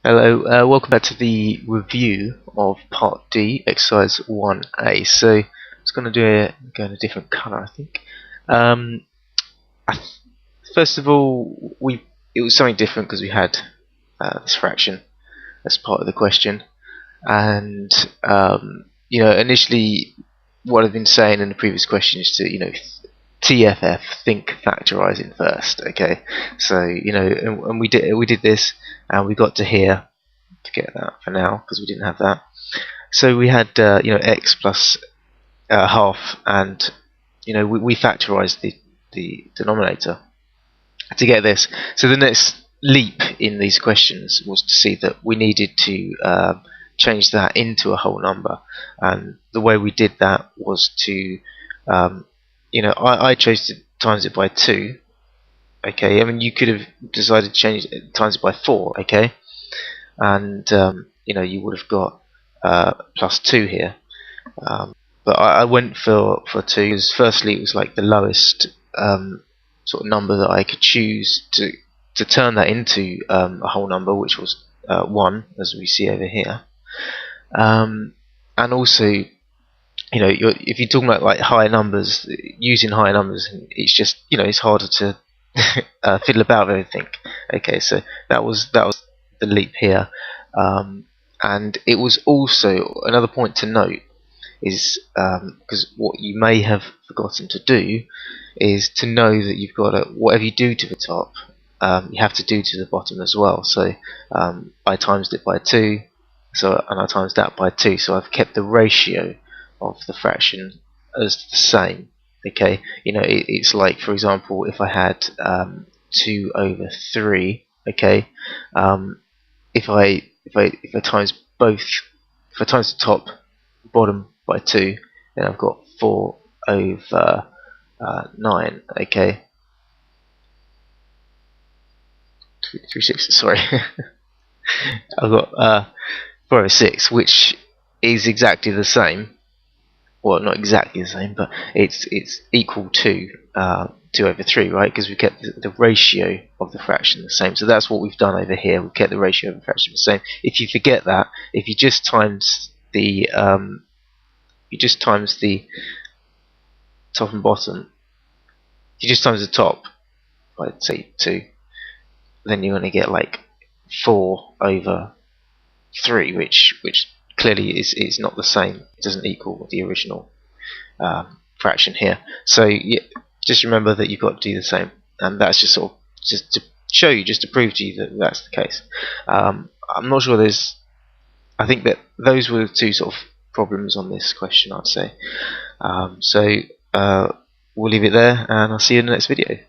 Hello, welcome back to the review of Part D, Exercise 1A. So, I was going to go in a different colour, I think. First of all, it was something different because we had this fraction as part of the question, and initially, what I've been saying in the previous question is to TFF, think factorising first. Okay, so and we did this, and we got to here. Forget that for now because we didn't have that. So we had x plus half, and we factorised the denominator to get this. So the next leap in these questions was to see that we needed to change that into a whole number, and the way we did that was to I chose to times it by 2. Okay, I mean you could have decided to change it, times it by 4. Okay, and you would have got plus 2 here, but I went for 2 because firstly it was like the lowest sort of number that I could choose to turn that into a whole number, which was 1, as we see over here, and also if you're talking about like higher numbers, using higher numbers, it's just it's harder to fiddle about with everything. Okay, so that was the leap here, and it was also another point to note is because what you may have forgotten to do is to know that you've got to, whatever you do to the top, you have to do to the bottom as well. So I times it by 2, and I times that by 2, so I've kept the ratio of the fraction as the same. Okay, it's like, for example, if I had 2 over 3. Okay, if I times both, if I times the top bottom by 2, then I've got 4 over 9. Okay, 3/6. Sorry, I've got 4 over 6, which is exactly the same. Well, not exactly the same, but it's equal to 2 over 3, right? Because we kept the ratio of the fraction the same. So that's what we've done over here. We kept the ratio of the fraction the same. If you forget that, if you just times the top and bottom, if you just times the top by say 2, then you're going to get like 4 over 3, which clearly is not the same. It doesn't equal the original fraction here. So just remember that you've got to do the same, and that's just sort of just to show you, just to prove to you that that's the case. I'm not sure there's. I think that those were the two sort of problems on this question, I'd say. So we'll leave it there, and I'll see you in the next video.